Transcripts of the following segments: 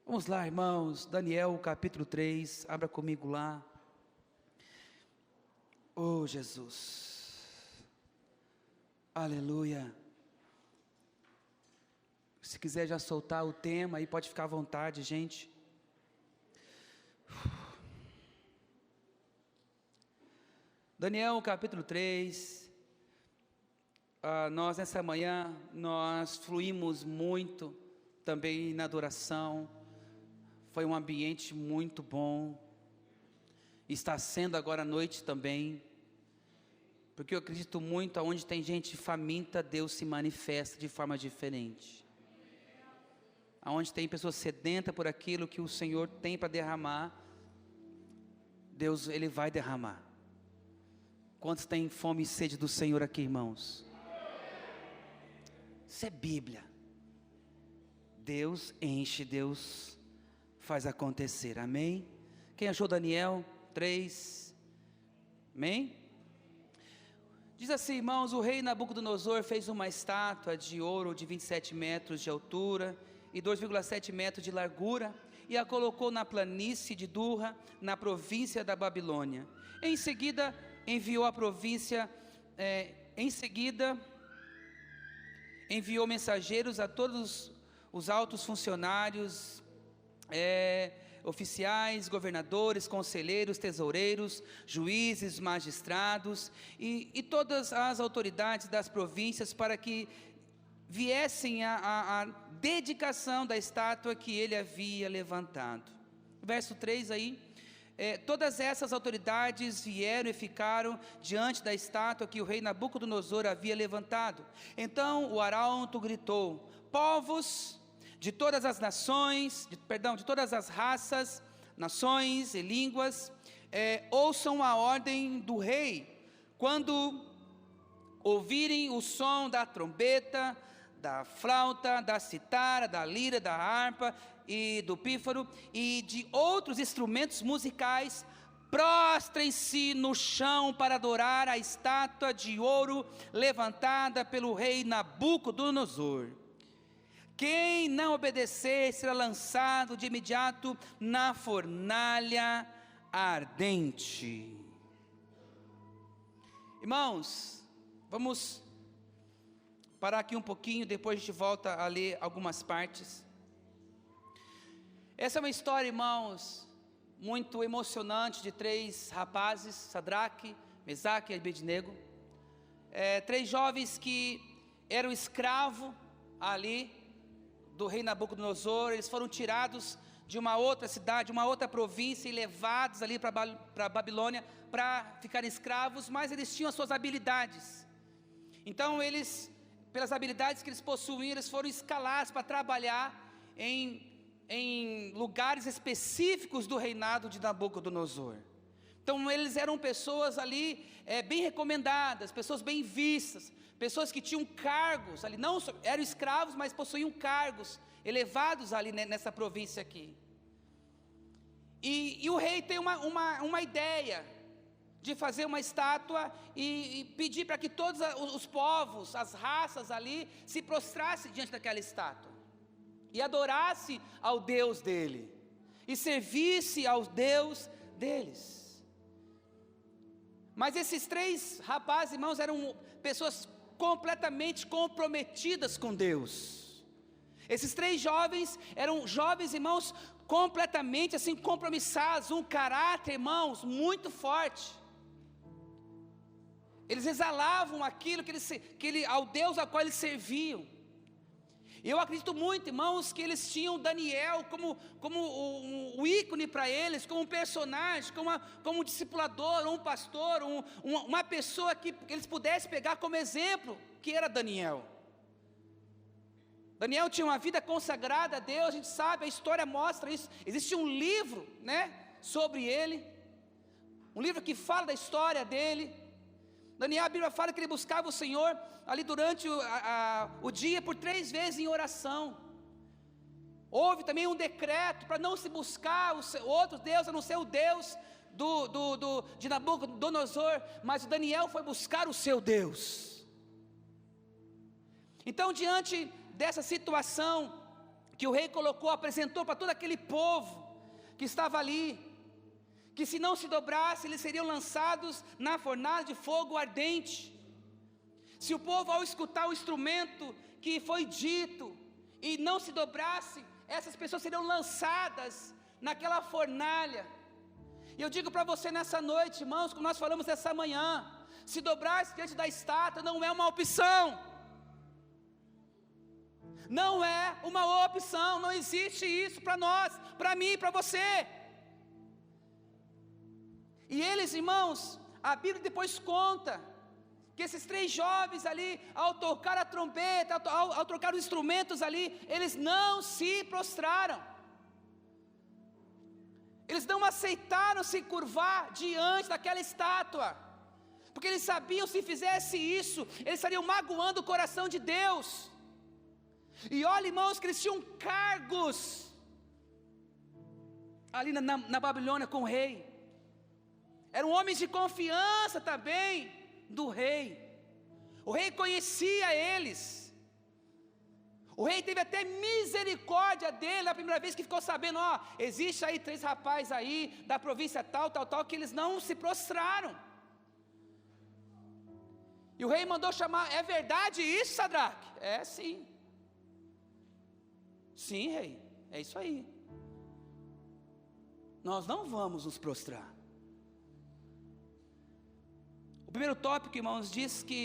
Vamos lá, irmãos, Daniel capítulo 3, abra comigo lá. Oh, Jesus, aleluia. Se quiser já soltar o tema aí, pode ficar à vontade, gente. Daniel capítulo 3, nós nessa manhã, nós fluímos muito também na adoração. Foi um ambiente muito bom, está sendo agora à noite também, porque eu acredito muito, aonde tem gente faminta, Deus se manifesta de forma diferente, aonde tem pessoas sedentas por aquilo que o Senhor tem para derramar, Deus, Ele vai derramar. Quantos têm fome e sede do Senhor aqui, irmãos? Isso é Bíblia. Deus enche, Deus faz acontecer, amém? Quem achou Daniel 3, amém? Diz assim, irmãos, o rei Nabucodonosor fez uma estátua de ouro de 27 metros de altura e 2,7 metros de largura, e a colocou na planície de Dura, na província da Babilônia. Em seguida, enviou enviou mensageiros a todos os altos funcionários, oficiais, governadores, conselheiros, tesoureiros, juízes, magistrados e todas as autoridades das províncias para que viessem a dedicação da estátua que ele havia levantado. Verso 3 aí, todas essas autoridades vieram e ficaram diante da estátua que o rei Nabucodonosor havia levantado. Então o arauto gritou: povos de todas as nações, de todas as raças, nações e línguas, ouçam a ordem do rei. Quando ouvirem o som da trombeta, da flauta, da citara, da lira, da harpa e do pífaro e de outros instrumentos musicais, prostrem-se no chão para adorar a estátua de ouro levantada pelo rei Nabucodonosor. Quem não obedecer será lançado de imediato na fornalha ardente. Irmãos, vamos parar aqui um pouquinho, depois a gente volta a ler algumas partes. Essa é uma história, irmãos, muito emocionante de 3 rapazes, Sadraque, Mesaque e Abednego. 3 jovens que eram escravos ali do rei Nabucodonosor. Eles foram tirados de uma outra cidade, uma outra província, e levados ali para a Babilônia para ficarem escravos, mas eles tinham as suas habilidades. Então eles, pelas habilidades que eles possuíam, eles foram escalados para trabalhar em lugares específicos do reinado de Nabucodonosor. Então eles eram pessoas ali bem recomendadas, pessoas bem vistas, pessoas que tinham cargos ali, não eram escravos, mas possuíam cargos elevados ali nessa província aqui. E o rei tem uma ideia de fazer uma estátua e pedir para que todos os povos, as raças ali, se prostrassem diante daquela estátua e adorasse ao Deus dele e servisse ao Deus deles. Mas esses 3 rapazes, irmãos, eram pessoas completamente comprometidas com Deus. Esses 3 jovens eram jovens, irmãos, completamente assim compromissados, um caráter, irmãos, muito forte. Eles exalavam aquilo ao Deus ao qual eles serviam. Eu acredito muito, irmãos, que eles tinham Daniel como um ícone para eles, como um personagem, como um discipulador, um pastor, uma pessoa que eles pudessem pegar como exemplo, que era Daniel. Daniel tinha uma vida consagrada a Deus, a gente sabe, a história mostra isso. Existe um livro, sobre ele, um livro que fala da história dele. Daniel, a Bíblia fala que ele buscava o Senhor ali durante o dia por 3 vezes em oração. Houve também um decreto para não se buscar outro Deus, a não ser o Deus de Nabucodonosor, mas o Daniel foi buscar o seu Deus. Então, diante dessa situação, que o rei colocou, apresentou para todo aquele povo que estava ali, que se não se dobrasse, eles seriam lançados na fornalha de fogo ardente. Se o povo, ao escutar o instrumento que foi dito e não se dobrasse, essas pessoas seriam lançadas naquela fornalha. E eu digo para você nessa noite, irmãos, como nós falamos essa manhã, se dobrar-se diante da estátua não é uma opção. Não é uma opção, não existe isso para nós, para mim, para você. E eles, irmãos, a Bíblia depois conta que esses 3 jovens ali, ao tocar a trombeta, ao tocar os instrumentos ali, eles não se prostraram. Eles não aceitaram se curvar diante daquela estátua, porque eles sabiam, se fizesse isso, eles estariam magoando o coração de Deus. E olha, irmãos, que eles tinham cargos ali na Babilônia com o rei. Eram homens de confiança também do rei. O rei conhecia eles. O rei teve até misericórdia dele na primeira vez que ficou sabendo, ó, existe aí 3 rapazes aí da província tal, que eles não se prostraram. E o rei mandou chamar, é verdade isso, Sadraque? É sim. Sim, rei, é isso aí. Nós não vamos nos prostrar. O primeiro tópico, irmãos, diz que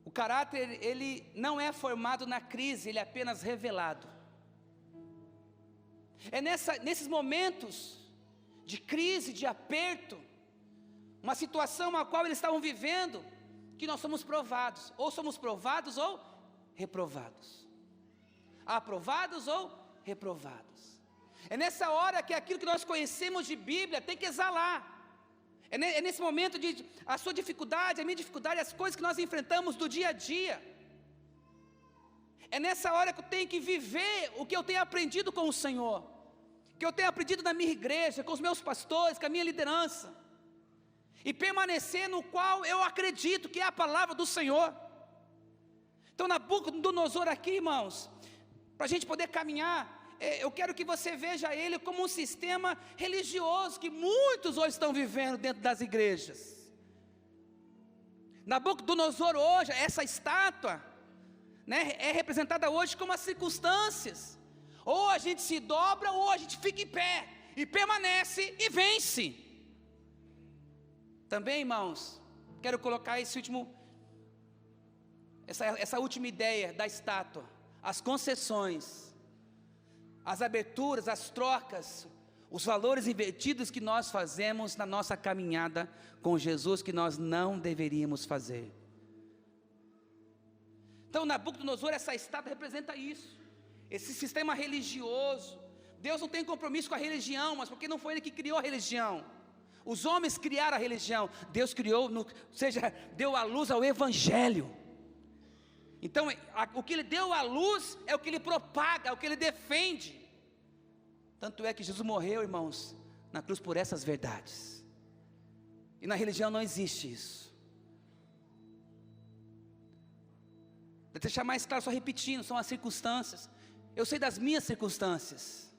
o caráter, ele não é formado na crise, ele é apenas revelado. É nesses momentos de crise, de aperto, uma situação a qual eles estavam vivendo, que nós somos provados, ou reprovados, aprovados ou reprovados. É nessa hora que aquilo que nós conhecemos de Bíblia tem que exalar. É nesse momento de a sua dificuldade, a minha dificuldade, as coisas que nós enfrentamos do dia a dia. É nessa hora que eu tenho que viver o que eu tenho aprendido com o Senhor, que eu tenho aprendido na minha igreja, com os meus pastores, com a minha liderança, e permanecer no qual eu acredito que é a palavra do Senhor. Então, Nabucodonosor aqui, irmãos, para a gente poder caminhar, eu quero que você veja ele como um sistema religioso que muitos hoje estão vivendo dentro das igrejas. Nabucodonosor hoje, essa estátua, né, é representada hoje como as circunstâncias. Ou a gente se dobra, ou a gente fica em pé, e permanece e vence. Também, irmãos, quero colocar essa última ideia da estátua, as concessões, as aberturas, as trocas, os valores invertidos que nós fazemos na nossa caminhada com Jesus, que nós não deveríamos fazer. Então, Nabucodonosor, essa estátua representa isso, esse sistema religioso. Deus não tem compromisso com a religião, mas porque não foi Ele que criou a religião. Os homens criaram a religião, Deus criou, deu à luz ao Evangelho. Então, o que Ele deu à luz é o que Ele propaga, é o que Ele defende. Tanto é que Jesus morreu, irmãos, na cruz por essas verdades. E na religião não existe isso. Para deixar mais claro, só repetindo, são as circunstâncias. Eu sei das minhas circunstâncias.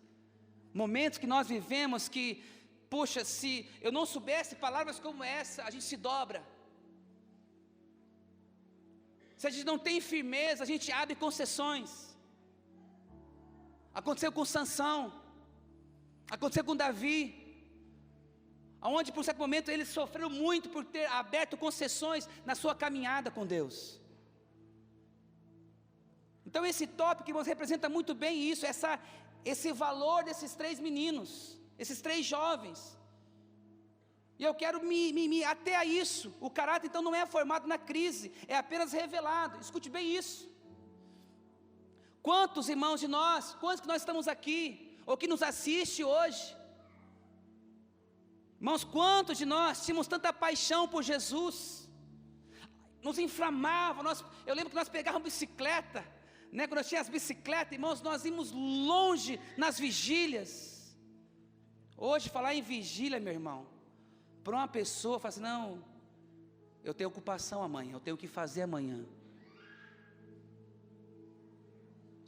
Momentos que nós vivemos que, puxa, se eu não soubesse palavras como essa, a gente se dobra. Se a gente não tem firmeza, a gente abre concessões. Aconteceu com Sansão, aconteceu com Davi, onde por certo momento ele sofreu muito por ter aberto concessões na sua caminhada com Deus. Então esse tópico, irmãos, representa muito bem isso, esse valor desses 3 meninos, esses 3 jovens. E eu quero até a isso. O caráter então não é formado na crise, é apenas revelado. Escute bem isso. Quantos irmãos de nós, quantos que nós estamos aqui, ou que nos assiste hoje, irmãos, quantos de nós tínhamos tanta paixão por Jesus, nos inflamava, eu lembro que nós pegávamos bicicleta, né, quando eu tinha as bicicletas, irmãos, nós íamos longe nas vigílias. Hoje falar em vigília, meu irmão, para uma pessoa, fala assim, não, eu tenho ocupação amanhã, eu tenho o que fazer amanhã.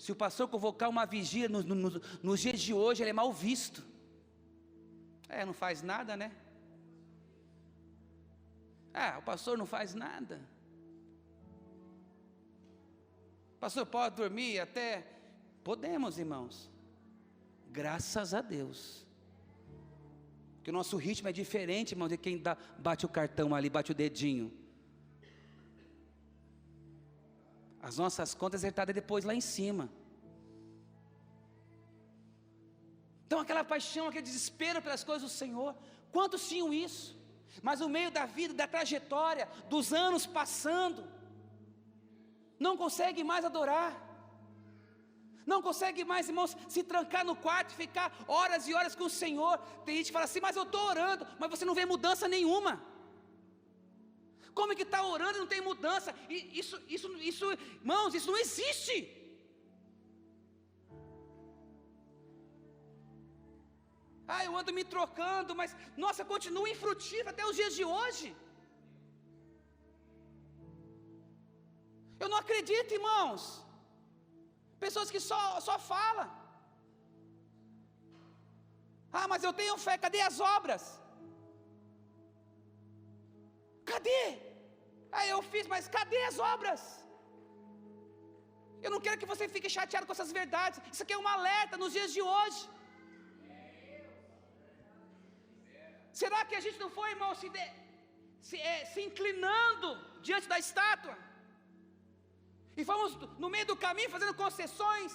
Se o pastor convocar uma vigília nos dias de hoje, ele é mal visto. Não faz nada, né? O pastor não faz nada. O pastor pode dormir até... Podemos, irmãos. Graças a Deus. Porque o nosso ritmo é diferente, irmão, de quem bate o cartão ali, bate o dedinho. As nossas contas acertadas depois lá em cima. Então aquela paixão, aquele desespero pelas coisas do Senhor. Quantos tinham isso? Mas no meio da vida, da trajetória, dos anos passando, não consegue mais adorar. Não consegue mais, irmãos, se trancar no quarto e ficar horas e horas com o Senhor. Tem gente que fala assim, mas eu estou orando, mas você não vê mudança nenhuma. Como é que está orando e não tem mudança? Isso, irmãos, isso não existe. Eu ando me trocando, mas, nossa, continuo infrutífero até os dias de hoje. Eu não acredito, irmãos. Pessoas que só falam. Mas eu tenho fé, cadê as obras? Cadê? Eu fiz, mas cadê as obras? Eu não quero que você fique chateado com essas verdades. Isso aqui é um alerta nos dias de hoje. Será que a gente não foi, irmão, se inclinando diante da estátua? E fomos no meio do caminho fazendo concessões?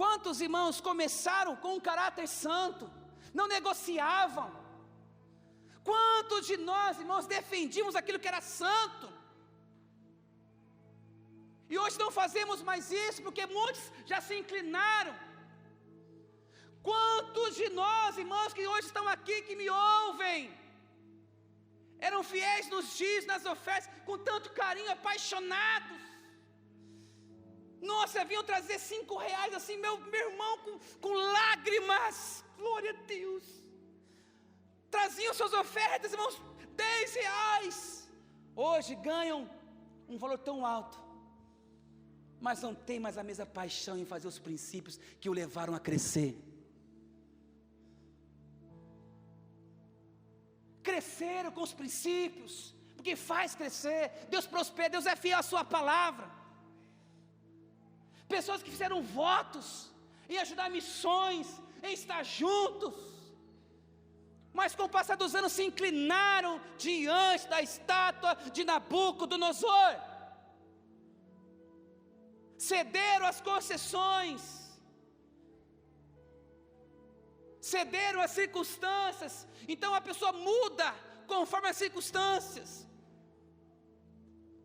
Quantos irmãos começaram com um caráter santo, não negociavam? Quantos de nós, irmãos, defendíamos aquilo que era santo? E hoje não fazemos mais isso, porque muitos já se inclinaram. Quantos de nós, irmãos, que hoje estão aqui, que me ouvem, eram fiéis nos dias, nas ofertas, com tanto carinho, apaixonados. Nossa, vinham trazer R$5 assim, meu irmão, com lágrimas, glória a Deus. Traziam suas ofertas, irmãos, R$10. Hoje ganham um valor tão alto, mas não tem mais a mesma paixão em fazer os princípios que o levaram a crescer. Cresceram com os princípios, porque faz crescer. Deus prospera, Deus é fiel à sua palavra. Pessoas que fizeram votos em ajudar missões, em estar juntos, mas com o passar dos anos se inclinaram diante da estátua de Nabucodonosor, cederam às concessões, cederam às circunstâncias. Então a pessoa muda conforme as circunstâncias,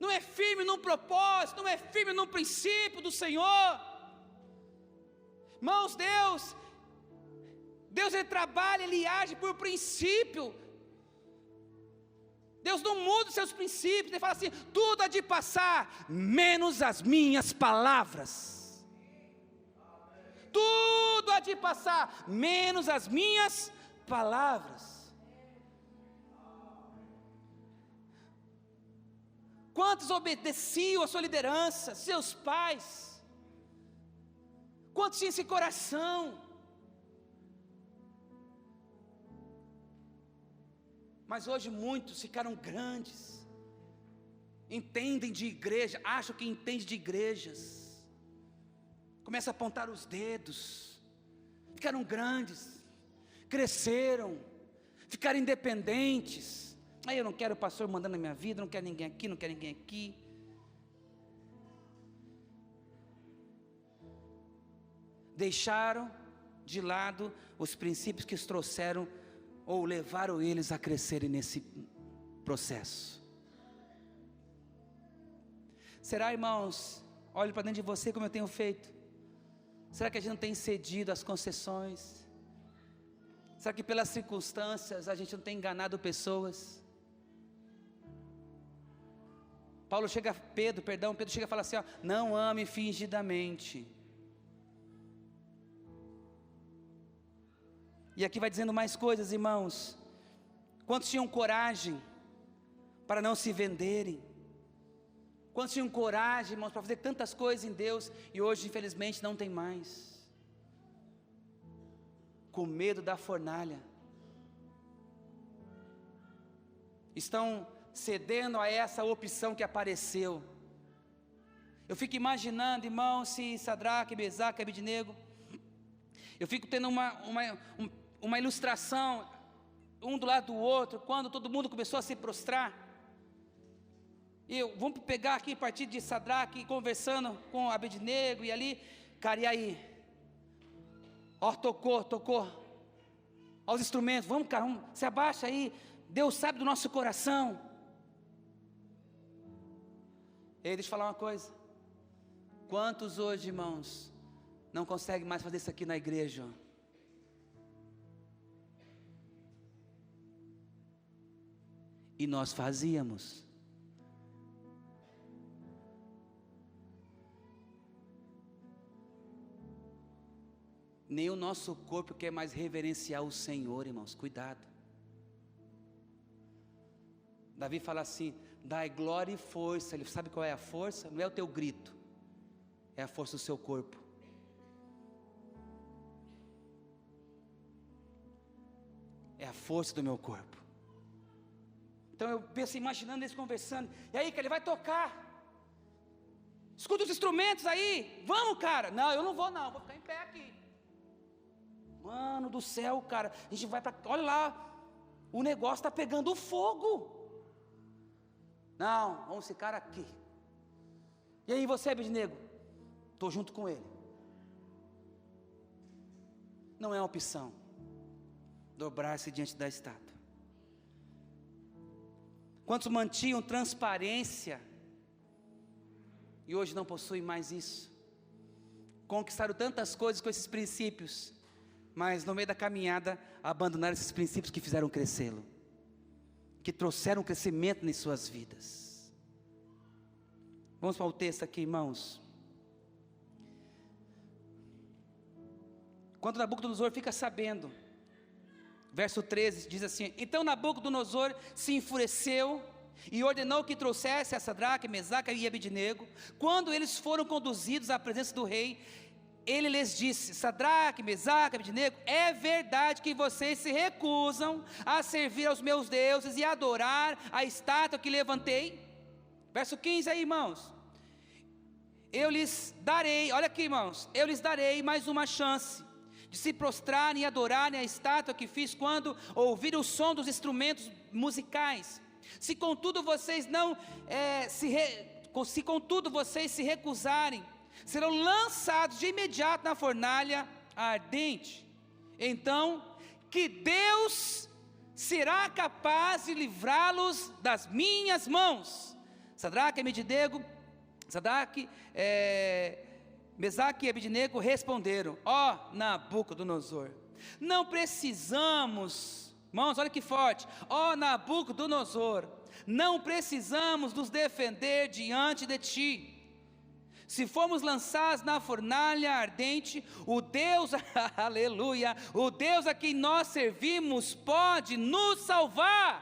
não é firme num propósito, não é firme num princípio do Senhor. Irmãos, Deus ele trabalha, Ele age por princípio. Deus não muda os seus princípios. Ele fala assim, tudo há de passar, menos as minhas palavras. Tudo há de passar, menos as minhas palavras. Quantos obedeciam a sua liderança, seus pais? Quantos tinham esse coração? Mas hoje muitos ficaram grandes, entendem de igreja, acham que entendem de igrejas, começam a apontar os dedos, ficaram grandes, cresceram, ficaram independentes. Eu não quero o pastor mandando na minha vida, não quero ninguém aqui, não quero ninguém aqui. Deixaram de lado os princípios que os trouxeram, ou levaram eles a crescerem nesse processo. Será, irmãos, olhe para dentro de você como eu tenho feito. Será que a gente não tem cedido às concessões? Será que pelas circunstâncias a gente não tem enganado pessoas? Pedro chega a falar assim, não ame fingidamente. E aqui vai dizendo mais coisas, irmãos. Quantos tinham coragem para não se venderem? Quantos tinham coragem, irmãos, para fazer tantas coisas em Deus, e hoje, infelizmente, não tem mais, com medo da fornalha, estão cedendo a essa opção que apareceu. Eu fico imaginando, irmão, se Sadraque, Mesaque e Abednego, eu fico tendo uma ilustração, um do lado do outro, quando todo mundo começou a se prostrar. Vamos pegar aqui a partir de Sadraque, conversando com Abednego, e ali, cara, e aí? Ó, tocou, aos instrumentos, vamos, cara, se abaixa aí, Deus sabe do nosso coração. Ei, deixa eu falar uma coisa, quantos hoje, irmãos, não conseguem mais fazer isso aqui na igreja? E nós fazíamos. Nem o nosso corpo quer mais reverenciar o Senhor, irmãos, cuidado. Davi fala assim, dai glória e força. Ele sabe qual é a força? Não é o teu grito, é a força do seu corpo. É a força do meu corpo. Então eu penso, imaginando eles conversando, e aí, que ele vai tocar, escuta os instrumentos aí, vamos, cara. Não, eu não vou não, vou ficar em pé aqui. Mano do céu, cara, a gente vai para, olha lá, o negócio está pegando fogo. Não, vamos ficar aqui. E aí você, Abednego? Estou junto com ele. Não é uma opção dobrar-se diante da estátua. Quantos mantinham transparência e hoje não possuem mais isso? Conquistaram tantas coisas com esses princípios, mas no meio da caminhada abandonaram esses princípios que fizeram crescê-lo, que trouxeram crescimento em suas vidas. Vamos para o texto aqui, irmãos. Quando Nabucodonosor fica sabendo, verso 13 diz assim: então Nabucodonosor se enfureceu e ordenou que trouxesse a Sadraque, Mesaque e Abednego. Quando eles foram conduzidos à presença do rei, ele lhes disse: Sadraque, Mesaque, Abednego, é verdade que vocês se recusam a servir aos meus deuses e adorar a estátua que levantei? Verso 15 aí, irmãos. Eu lhes darei, olha aqui, irmãos, eu lhes darei mais uma chance de se prostrarem e adorarem a estátua que fiz quando ouvirem o som dos instrumentos musicais. Se contudo vocês se recusarem, serão lançados de imediato na fornalha ardente. Então, que Deus será capaz de livrá-los das minhas mãos. Sadraque, Mesaque e Abednego responderam: ó Nabucodonosor, não precisamos, irmãos, olha que forte, ó Nabucodonosor, não precisamos nos defender diante de ti. Se formos lançados na fornalha ardente, o Deus, aleluia, o Deus a quem nós servimos pode nos salvar.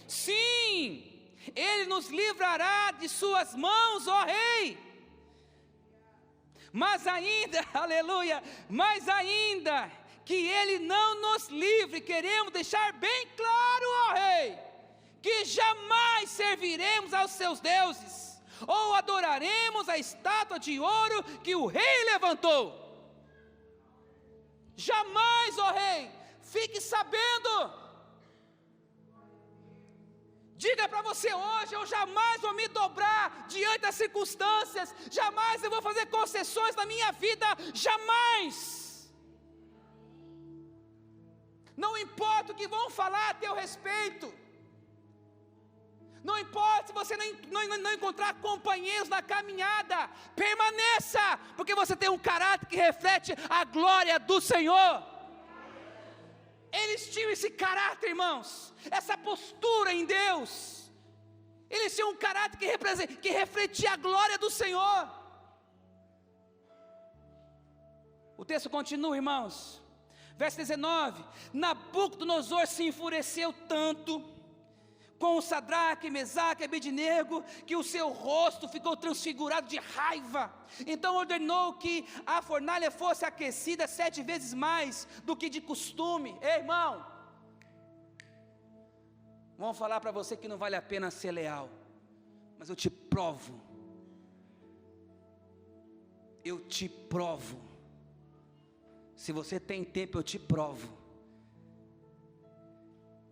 Sim, Ele nos livrará de suas mãos, ó Rei. Mas ainda, aleluia, mas ainda que Ele não nos livre, queremos deixar bem claro, ó Rei, que jamais serviremos aos seus deuses, ou adoraremos a estátua de ouro que o rei levantou. Jamais, ó Rei, fique sabendo. Diga para você hoje: eu jamais vou me dobrar diante das circunstâncias, jamais eu vou fazer concessões na minha vida, jamais. Não importa o que vão falar a teu respeito, não importa se você não encontrar companheiros na caminhada, permaneça, porque você tem um caráter que reflete a glória do Senhor. Eles tinham esse caráter, irmãos, essa postura em Deus. Eles tinham um caráter que refletia a glória do Senhor. O texto continua, irmãos, verso 19: Nabucodonosor se enfureceu tanto com o Sadraque, Mesaque e Abednego, que o seu rosto ficou transfigurado de raiva. Então ordenou que a fornalha fosse aquecida 7 vezes mais do que de costume. Ei, irmão, vão falar para você que não vale a pena ser leal, mas eu te provo, se você tem tempo eu te provo,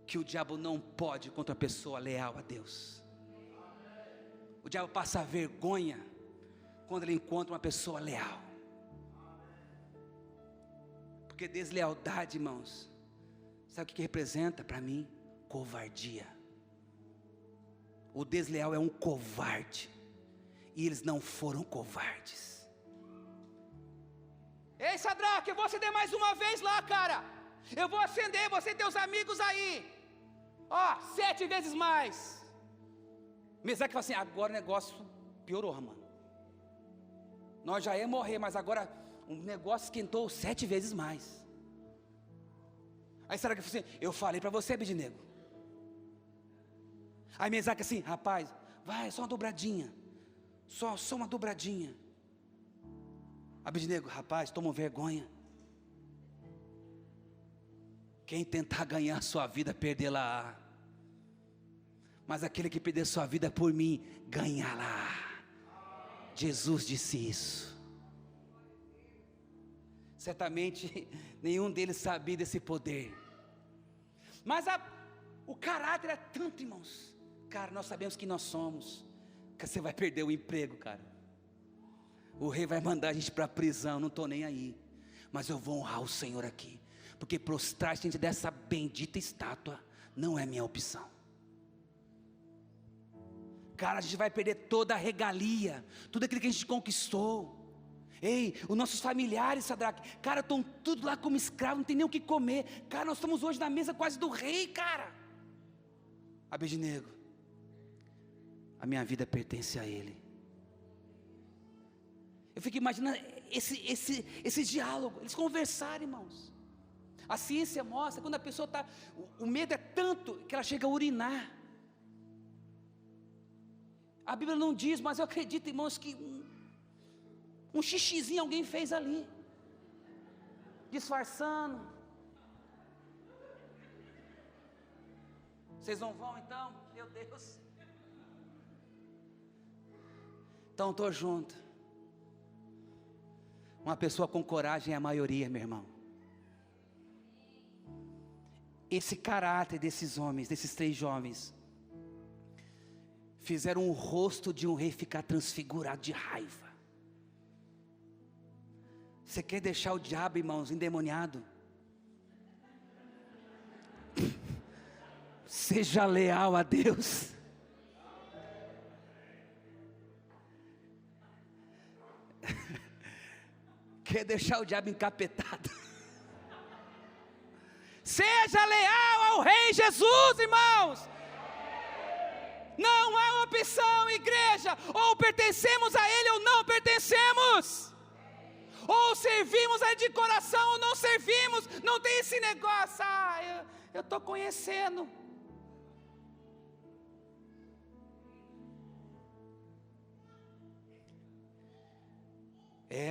que o diabo não pode contra a pessoa leal a Deus. O diabo passa vergonha quando ele encontra uma pessoa leal, porque deslealdade, irmãos, sabe o que representa para mim? Covardia. O desleal é um covarde, e eles não foram covardes. Ei, Sadraque, eu vou acender mais uma vez lá, cara. Eu vou acender, você e teus amigos aí. 7 vezes mais. Mesaque fala assim: agora o negócio piorou, mano. Nós já ia morrer, mas agora o negócio esquentou 7 vezes mais. Aí Sadraque fala assim: eu falei para você, Abednego. Aí Mesaque assim: rapaz, vai, só uma dobradinha. Só uma dobradinha. Abednego: rapaz, toma vergonha. Quem tentar ganhar a sua vida, perdê-la. Mas aquele que perder sua vida por mim, ganhá-la. Jesus disse isso. Certamente nenhum deles sabia desse poder. Mas o caráter é tanto, irmãos. Cara, nós sabemos que nós somos. Que você vai perder o emprego, cara. O rei vai mandar a gente para a prisão, não estou nem aí. Mas eu vou honrar o Senhor aqui. Porque prostrar diante dessa bendita estátua não é minha opção. Cara, a gente vai perder toda a regalia, tudo aquilo que a gente conquistou. Ei, os nossos familiares, Sadraque, cara, estão tudo lá como escravos, não tem nem o que comer. Cara, nós estamos hoje na mesa quase do rei, cara. Abednego, a minha vida pertence a Ele. Eu fico imaginando esse diálogo, eles conversarem, irmãos. A ciência mostra, quando a pessoa está, o medo é tanto que ela chega a urinar. A Bíblia não diz, mas eu acredito, irmãos, que um xixizinho alguém fez ali, disfarçando. Vocês não vão então? Meu Deus. Então estou junto. Uma pessoa com coragem é a maioria, meu irmão. Esse caráter desses homens, desses 3 jovens, fizeram o rosto de um rei ficar transfigurado de raiva. Você quer deixar o diabo, irmãos, endemoniado? Seja leal a Deus. Quer deixar o diabo encapetado? Seja leal ao Rei Jesus, irmãos. Não há opção, igreja. Ou pertencemos a Ele ou não pertencemos. Ou servimos a Ele de coração ou não servimos. Não tem esse negócio. Eu estou conhecendo.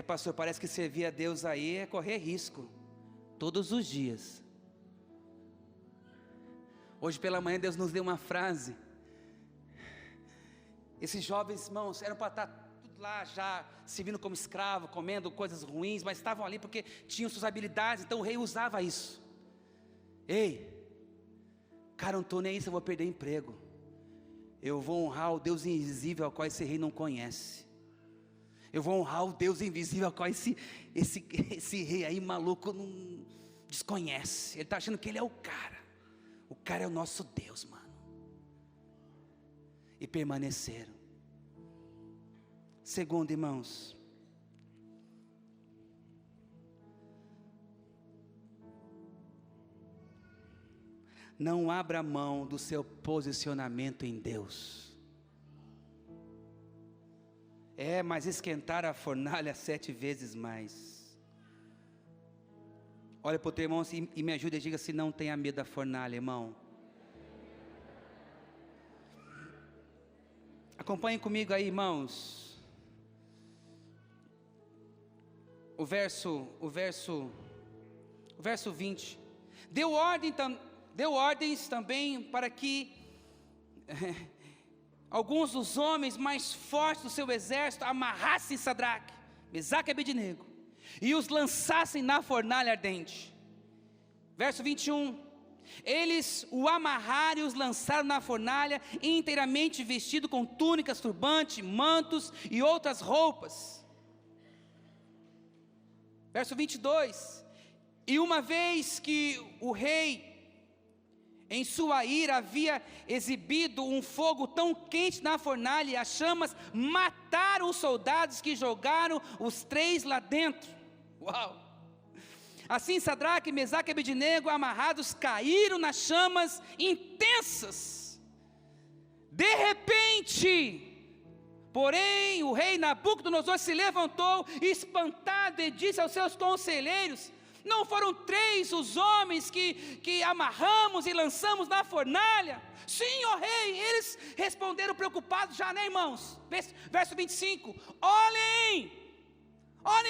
Pastor, parece que servir a Deus aí é correr risco. Todos os dias. Hoje pela manhã Deus nos deu uma frase. Esses jovens, irmãos, eram para estar tudo lá já, servindo como escravo, comendo coisas ruins, mas estavam ali porque tinham suas habilidades, então o rei usava isso. Ei, cara, não estou nem aí se eu vou perder emprego. Eu vou honrar o Deus invisível ao qual esse rei não conhece. Eu vou honrar o Deus invisível ao qual esse rei aí maluco não desconhece. Ele está achando que ele é o cara. O cara é o nosso Deus, mano. E permaneceram. Segundo, irmãos, não abra mão do seu posicionamento em Deus. Mas esquentar a fornalha 7 vezes mais. Olha para o teu irmão e me ajude e diga: se não tenha medo da fornalha, irmão. Acompanhem comigo aí, irmãos. O verso 20. Deu ordens também para que alguns dos homens mais fortes do seu exército amarrassem Sadraque, Mesaque e Abednego e os lançassem na fornalha ardente. Verso 21. Eles o amarraram e os lançaram na fornalha, inteiramente vestido com túnicas, turbante, mantos e outras roupas. Verso 22. E uma vez que o rei, em sua ira, havia exibido um fogo tão quente na fornalha, e as chamas mataram os soldados que jogaram os 3 lá dentro. Uau! Assim Sadraque, Mesaque e Abednego, amarrados, caíram nas chamas intensas. De repente, porém, o rei Nabucodonosor se levantou, espantado, e disse aos seus conselheiros: não foram 3 os homens que amarramos e lançamos na fornalha? Sim, ó rei. Eles responderam preocupados já, né, irmãos? Verso 25. Olhem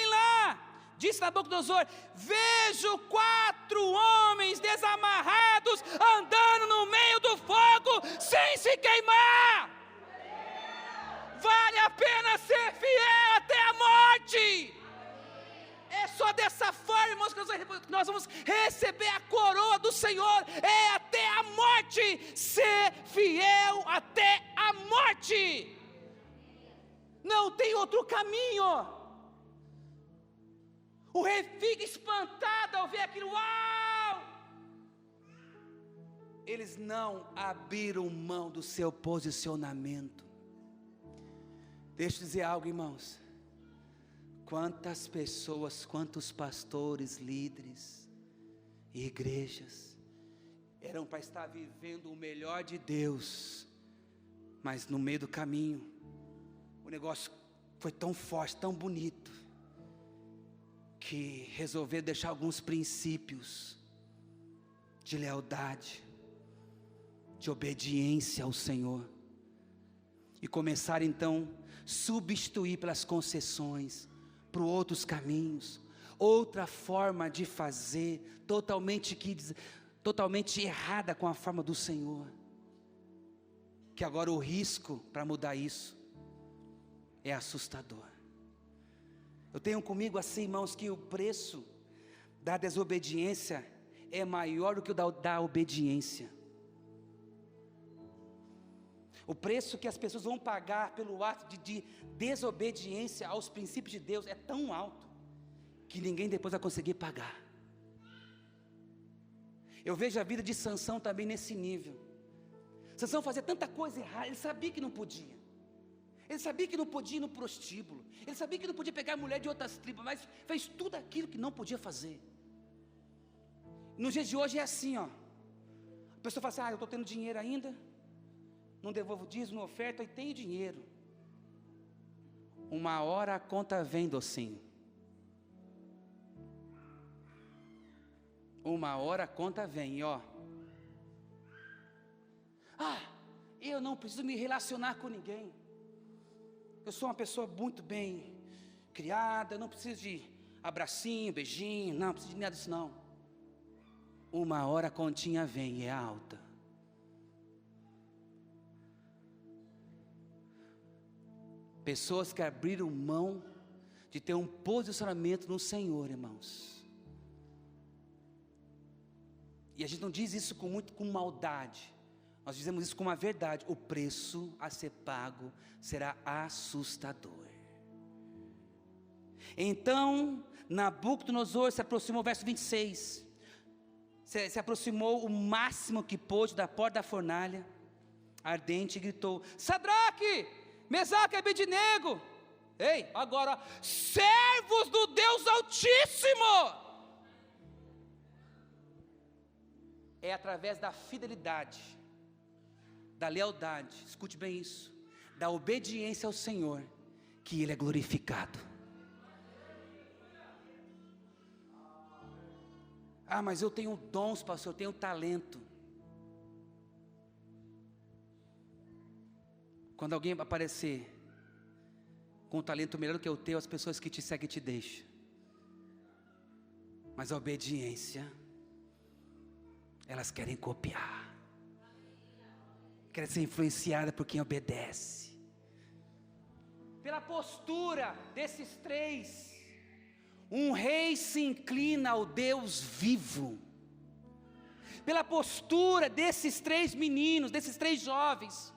lá, disse Nabucodonosor: vejo 4 homens desamarrados, andando no meio do fogo, sem se queimar. Vale a pena ser fiel até a morte. É só dessa forma, irmãos, que nós vamos receber a coroa do Senhor. É até a morte, ser fiel até a morte. Não tem outro caminho. O rei fica espantado ao ver aquilo. Uau! Eles não abriram mão do seu posicionamento. Deixa eu dizer algo, irmãos. Quantas pessoas, quantos pastores, líderes e igrejas eram para estar vivendo o melhor de Deus, mas no meio do caminho o negócio foi tão forte, tão bonito, que resolveram deixar alguns princípios de lealdade, de obediência ao Senhor, e começaram então a substituir pelas concessões, por outros caminhos, outra forma de fazer, totalmente errada com a forma do Senhor. Que agora o risco para mudar isso é assustador. Eu tenho comigo assim, irmãos, que o preço da desobediência é maior do que o da obediência. O preço que as pessoas vão pagar pelo ato de desobediência aos princípios de Deus é tão alto, que ninguém depois vai conseguir pagar. Eu vejo a vida de Sansão também nesse nível. Sansão fazia tanta coisa errada, ele sabia que não podia. Ele sabia que não podia ir no prostíbulo, ele sabia que não podia pegar mulher de outras tribos, mas fez tudo aquilo que não podia fazer. Nos dias de hoje é assim, ó. A pessoa fala assim: eu estou tendo dinheiro ainda, não devolvo dízimo, oferta, e tenho dinheiro. Uma hora a conta vem, docinho. Uma hora a conta vem, ó. Eu não preciso me relacionar com ninguém. Eu sou uma pessoa muito bem criada, não preciso de abracinho, beijinho, não preciso de nada disso não. Uma hora a continha vem e é alta. Pessoas que abriram mão de ter um posicionamento no Senhor, irmãos. E a gente não diz isso com maldade. Nós dizemos isso com uma verdade. O preço a ser pago será assustador. Então Nabucodonosor se aproximou, verso 26. Se aproximou o máximo que pôde da porta da fornalha ardente e gritou: Sadraque, Mesaque e Abednego, ei, agora, servos do Deus Altíssimo. É através da fidelidade, da lealdade, escute bem isso, da obediência ao Senhor, que Ele é glorificado. Mas eu tenho dons, pastor, eu tenho talento. Quando alguém aparecer com um talento melhor do que o teu, as pessoas que te seguem te deixam. Mas a obediência, elas querem copiar. Querem ser influenciada por quem obedece. Pela postura desses três, um rei se inclina ao Deus vivo. Pela postura desses três meninos, desses três jovens,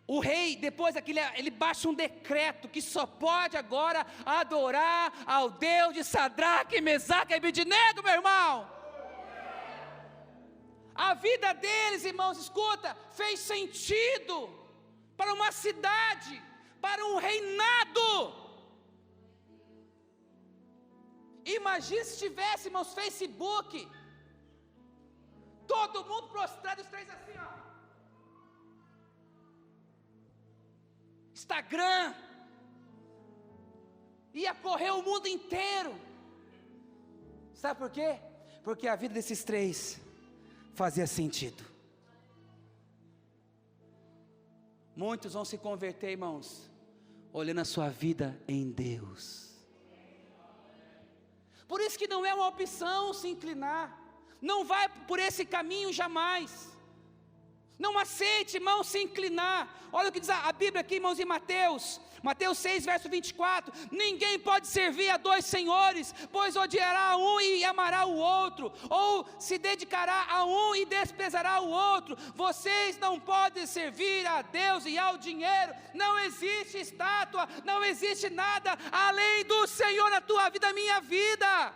o rei, depois daquilo, ele baixa um decreto que só pode agora adorar ao Deus de Sadraque, Mesaque e Abednego, meu irmão. A vida deles, irmãos, escuta, fez sentido para uma cidade, para um reinado. Imagina se tivesse, irmãos, Facebook, todo mundo prostrado, os três assim, ó. Instagram, ia correr o mundo inteiro. Sabe por quê? Porque a vida desses três fazia sentido. Muitos vão se converter, irmãos, olhando a sua vida em Deus. Por isso que não é uma opção se inclinar. Não vai por esse caminho jamais. Não aceite, irmão, se inclinar. Olha o que diz a Bíblia aqui, irmãos, em Mateus 6, verso 24. Ninguém pode servir a dois senhores, pois odiará um e amará o outro, ou se dedicará a um e desprezará o outro. Vocês não podem servir a Deus e ao dinheiro. Não existe estátua, não existe nada além do Senhor na tua vida, na minha vida.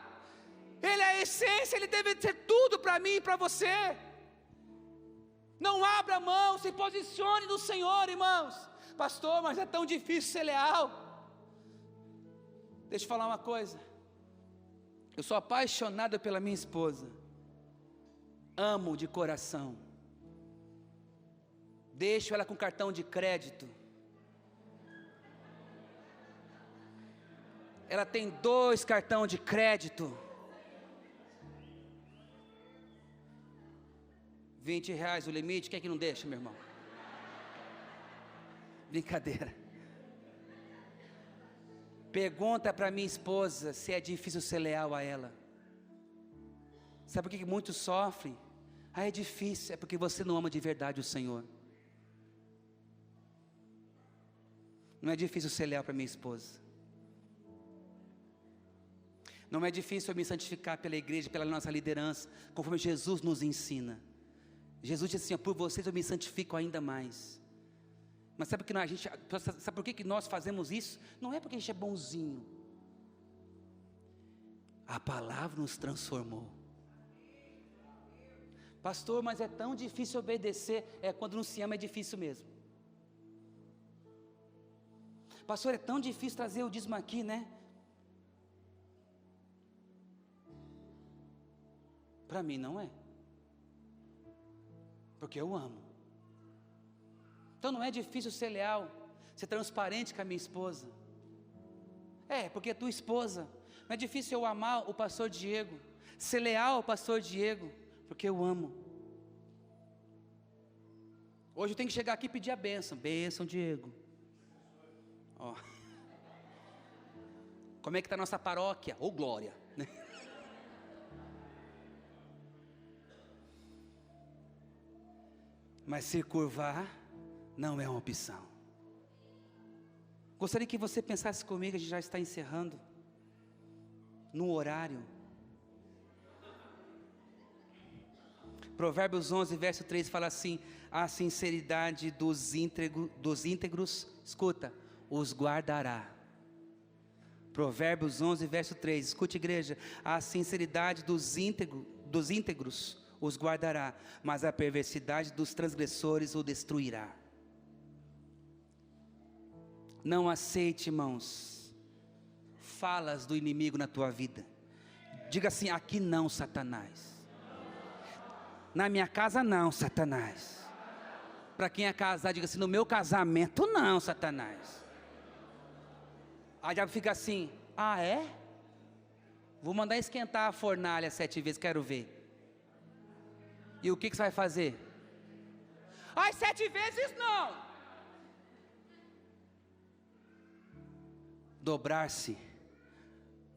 Ele é a essência, Ele deve ser tudo para mim e para você. Não abra mão, se posicione no Senhor, irmãos. Pastor, mas é tão difícil ser leal. Deixa eu falar uma coisa. Eu sou apaixonado pela minha esposa. Amo de coração. Deixo ela com cartão de crédito. Ela tem 2 cartões de crédito. R$20 o limite, quem é que não deixa, meu irmão? Brincadeira. Pergunta para minha esposa se é difícil ser leal a ela. Sabe por que muitos sofrem? É difícil, é porque você não ama de verdade o Senhor. Não é difícil ser leal para minha esposa. Não é difícil eu me santificar pela igreja, pela nossa liderança, conforme Jesus nos ensina. Jesus disse assim, por vocês eu me santifico ainda mais. Mas sabe por que nós fazemos isso? Não é porque a gente é bonzinho. A palavra nos transformou. Pastor, mas é tão difícil obedecer. Quando não se ama é difícil mesmo. Pastor, é tão difícil trazer o dízimo aqui, né? Para mim não é. Porque eu amo. Então não é difícil ser leal, ser transparente com a minha esposa. Porque é tua esposa. Não é difícil eu amar o pastor Diego, ser leal ao pastor Diego, porque eu amo. Hoje eu tenho que chegar aqui e pedir a bênção. Bênção, Diego. Ó. Como é que está a nossa paróquia? Ô, glória, né? Mas se curvar não é uma opção. Gostaria que você pensasse comigo, a gente já está encerrando, no horário. Provérbios 11, verso 3 fala assim, a sinceridade dos íntegros, escuta, os guardará. Provérbios 11, verso 3, escute igreja, a sinceridade dos íntegros os guardará, mas a perversidade dos transgressores o destruirá. Não aceite, irmãos, falas do inimigo na tua vida. Diga assim, aqui não, Satanás. Na minha casa não, Satanás. Para quem é casado, diga assim, no meu casamento não, Satanás. Aí o diabo fica assim, é? Vou mandar esquentar a fornalha 7 vezes, quero ver. E o que você vai fazer? 7 vezes não. dobrar-se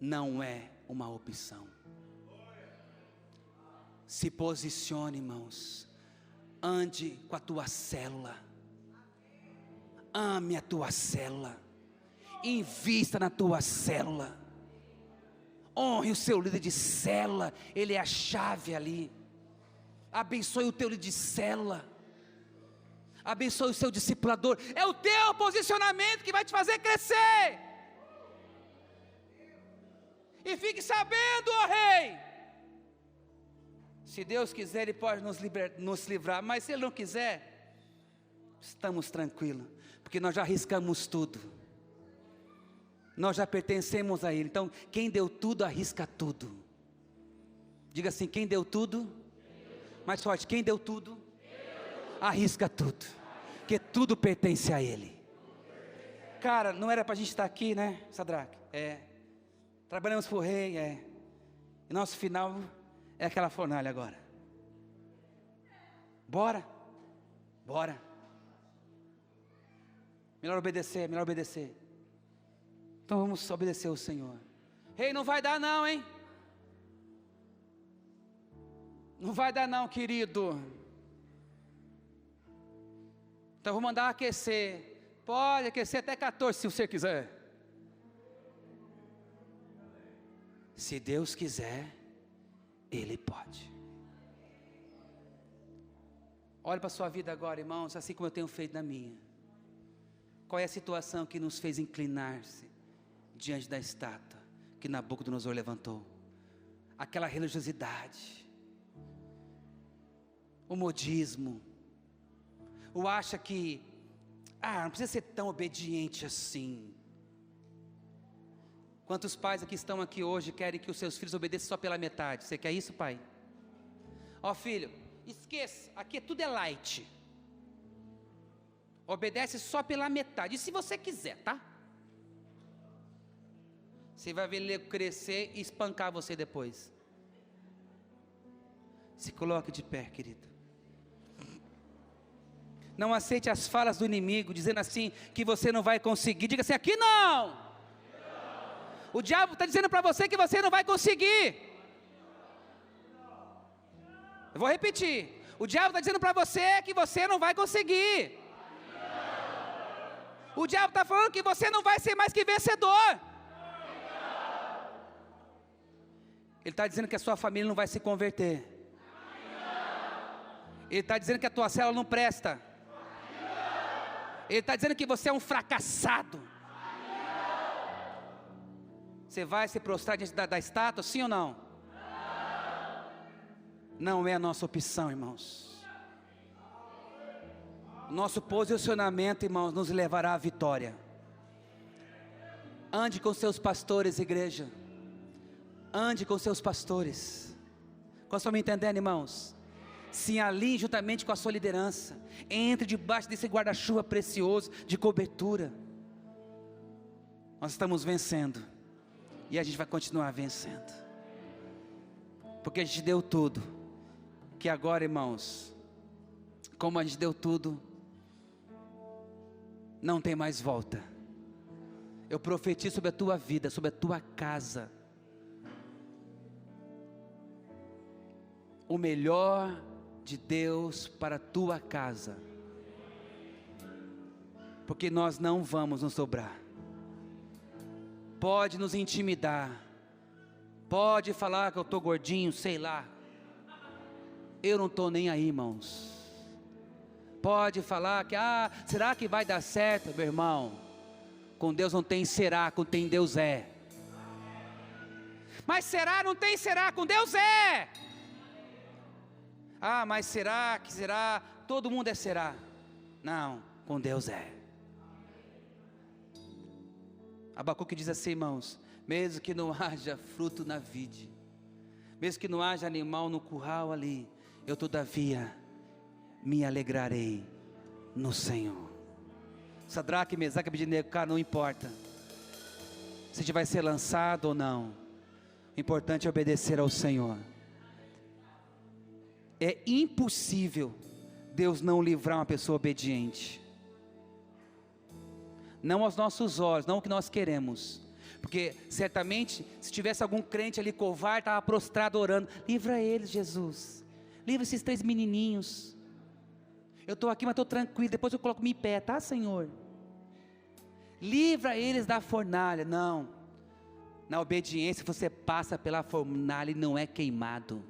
não é uma opção. Se posicione, irmãos. Ande com a tua célula. Ame a tua célula. Invista na tua célula. Honre o seu líder de célula. Ele é a chave ali. Abençoe o teu líder de célula. Abençoe o seu discipulador. É o teu posicionamento que vai te fazer crescer. E fique sabendo, ó rei, se Deus quiser, Ele pode nos livrar, mas se Ele não quiser, estamos tranquilos, porque nós já arriscamos tudo, nós já pertencemos a Ele. Então quem deu tudo, arrisca tudo. Diga assim: quem deu tudo, mais forte, quem deu tudo, arrisca tudo, porque tudo pertence a Ele. Cara, não era para a gente estar aqui, né, Sadraque? Trabalhamos para o rei, e nosso final é aquela fornalha agora. Bora. Melhor obedecer. Então vamos obedecer ao Senhor. Rei, não vai dar não, hein? Não vai dar não, querido. Então vou mandar aquecer. Pode aquecer até 14 se você quiser. Se Deus quiser, Ele pode. Olhe para a sua vida agora, irmãos, assim como eu tenho feito na minha. Qual é a situação que nos fez inclinar-se diante da estátua que Nabucodonosor levantou? Aquela religiosidade, o modismo, ou acha que, não precisa ser tão obediente assim. Quantos pais aqui estão aqui hoje querem que os seus filhos obedeçam só pela metade? Você quer isso, pai? Ó filho, esqueça, aqui tudo é light. Obedece só pela metade, e se você quiser, tá? Você vai ver ele crescer e espancar você depois. Se coloque de pé, querido. Não aceite as falas do inimigo, dizendo assim, que você não vai conseguir. Diga assim: aqui não. O diabo está dizendo para você que você não vai conseguir. Eu vou repetir. O diabo está dizendo para você que você não vai conseguir. O diabo está falando que você não vai ser mais que vencedor. Ele está dizendo que a sua família não vai se converter. Ele está dizendo que a tua célula não presta. Ele está dizendo que você é um fracassado. Você vai se prostrar diante da estátua, sim ou não? Não é a nossa opção, irmãos. O nosso posicionamento, irmãos, nos levará à vitória. Ande com seus pastores, igreja. Ande com seus pastores. Estão me entendendo, irmãos? Se alinhe juntamente com a sua liderança. Entre debaixo desse guarda-chuva precioso de cobertura. Nós estamos vencendo. E a gente vai continuar vencendo. Porque a gente deu tudo. Que agora, irmãos, como a gente deu tudo, não tem mais volta. Eu profetizo sobre a tua vida, sobre a tua casa. O melhor de Deus para a tua casa. Porque nós não vamos nos dobrar. Pode nos intimidar, pode falar que eu estou gordinho, sei lá, eu não estou nem aí, irmãos. Pode falar que, será que vai dar certo? Meu irmão, com Deus não tem será, com tem Deus é. Mas será, não tem será, com Deus é. Mas será que será, todo mundo é será. Não, com Deus é. Abacuque diz assim, irmãos: mesmo que não haja fruto na vide, mesmo que não haja animal no curral ali, eu todavia me alegrarei no Senhor. Sadraque, Mesaque e Abednego, cara, não importa se a gente vai ser lançado ou não, o importante é obedecer ao Senhor. É impossível Deus não livrar uma pessoa obediente. não aos nossos olhos, não o que nós queremos, porque certamente se tivesse algum crente ali covarde, estava prostrado orando, livra eles, Jesus, livra esses 3 menininhos, eu estou aqui mas estou tranquilo, depois eu coloco-me em pé, tá Senhor, livra eles da fornalha. Não, na obediência você passa pela fornalha e não é queimado,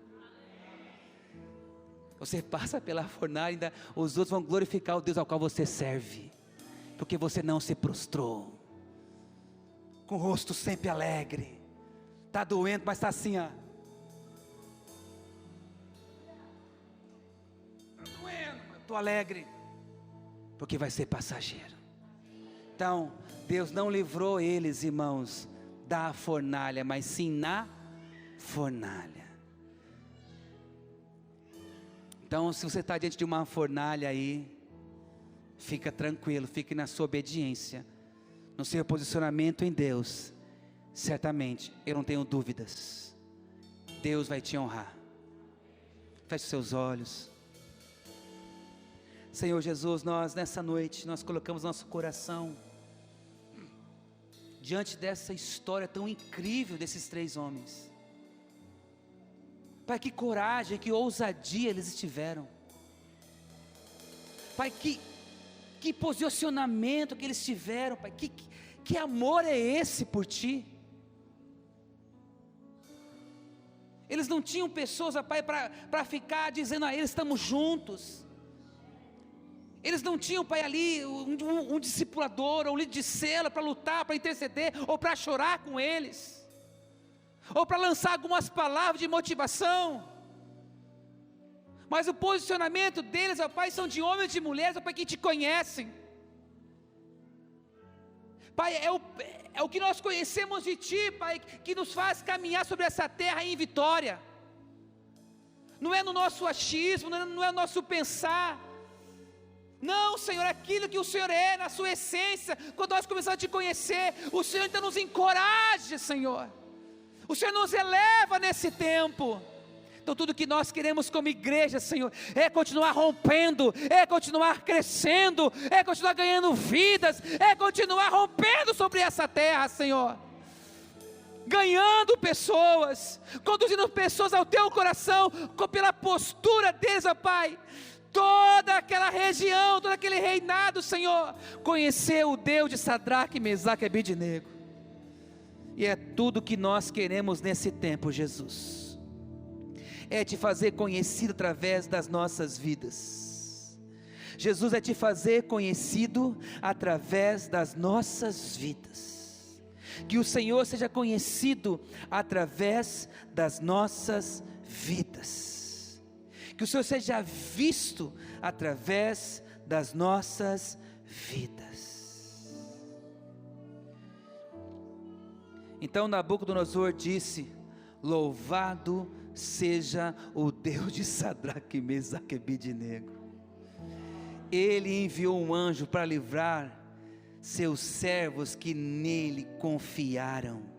você passa pela fornalha e ainda os outros vão glorificar o Deus ao qual você serve, porque você não se prostrou, com o rosto sempre alegre, está doendo mas está assim, está doendo, mas estou alegre, porque vai ser passageiro. Então, Deus não livrou eles, irmãos, da fornalha, mas sim na fornalha. Então, se você está diante de uma fornalha aí, fica tranquilo, fique na sua obediência, no seu posicionamento em Deus, certamente, eu não tenho dúvidas, Deus vai te honrar. Feche seus olhos. Senhor Jesus, nós nessa noite, nós colocamos nosso coração diante dessa história tão incrível desses 3 homens. Pai, que coragem, que ousadia eles tiveram. Pai, que posicionamento que eles tiveram, Pai, que amor é esse por Ti? Eles não tinham pessoas, Pai, para ficar dizendo a eles, estamos juntos. Eles não tinham, Pai, ali um discipulador, ou um líder de cela para lutar, para interceder, ou para chorar com eles, ou para lançar algumas palavras de motivação. Mas o posicionamento deles, ó Pai, são de homens e de mulheres, ó Pai, que Te conhecem. Pai, é o que nós conhecemos de Ti, Pai, que nos faz caminhar sobre essa terra em vitória. Não é no nosso achismo, não é no nosso pensar. Não, Senhor, aquilo que o Senhor é, na sua essência, quando nós começamos a Te conhecer, o Senhor então nos encoraja, Senhor. O Senhor nos eleva nesse tempo. Então tudo que nós queremos como igreja, Senhor, é continuar rompendo, é continuar crescendo, é continuar ganhando vidas, é continuar rompendo sobre essa terra, Senhor, ganhando pessoas, conduzindo pessoas ao Teu coração, pela postura deles, ó Pai, toda aquela região, todo aquele reinado, Senhor, conhecer o Deus de Sadraque, Mesaque e Abednego. E é tudo que nós queremos nesse tempo, Jesus, é Te fazer conhecido através das nossas vidas. Jesus, é Te fazer conhecido através das nossas vidas. Que o Senhor seja conhecido através das nossas vidas. Que o Senhor seja visto através das nossas vidas. Então Nabucodonosor disse: louvado seja o Deus de Sadraque, Mesaque e Abednego. Ele enviou um anjo para livrar seus servos que nele confiaram.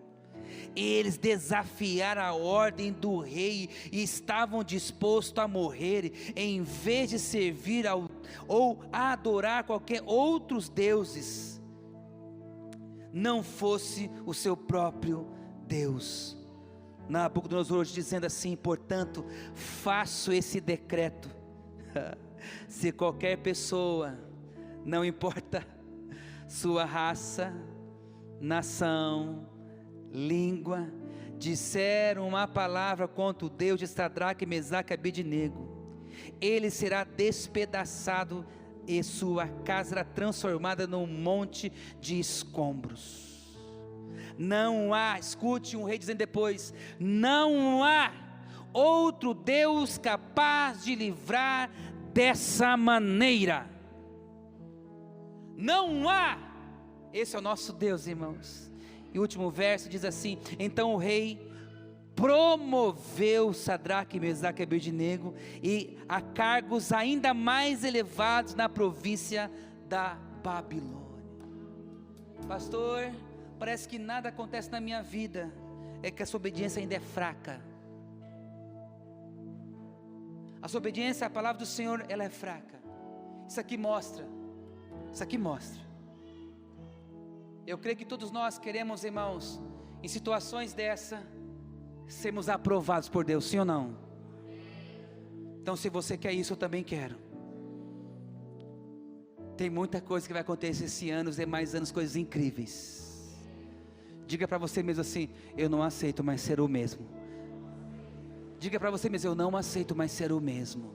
Eles desafiaram a ordem do rei e estavam dispostos a morrer, em vez de servir ou a adorar qualquer outros deuses, não fosse o seu próprio Deus. Nabucodonosor dizendo assim: portanto, faço esse decreto, se qualquer pessoa, não importa sua raça, nação, língua, disser uma palavra contra o Deus de Sadraque, Mesaque e Abednego, ele será despedaçado e sua casa será transformada num monte de escombros. Não há, escute um rei dizendo depois, não há outro Deus capaz de livrar dessa maneira. Não há. Esse é o nosso Deus, irmãos. E o último verso diz assim: então o rei promoveu Sadraque, Mesaque e Abednego e a cargos ainda mais elevados na província da Babilônia. Pastor, parece que nada acontece na minha vida, é que a sua obediência ainda é fraca. A sua obediência à palavra do Senhor, ela é fraca. Isso aqui mostra Eu creio que todos nós queremos, irmãos, em situações dessa, sermos aprovados por Deus, sim ou não? Então se você quer isso, eu também quero. Tem muita coisa que vai acontecer esse ano, os demais anos, coisas incríveis. Diga para você mesmo assim: eu não aceito mais ser o mesmo. Diga para você mesmo: eu não aceito mais ser o mesmo.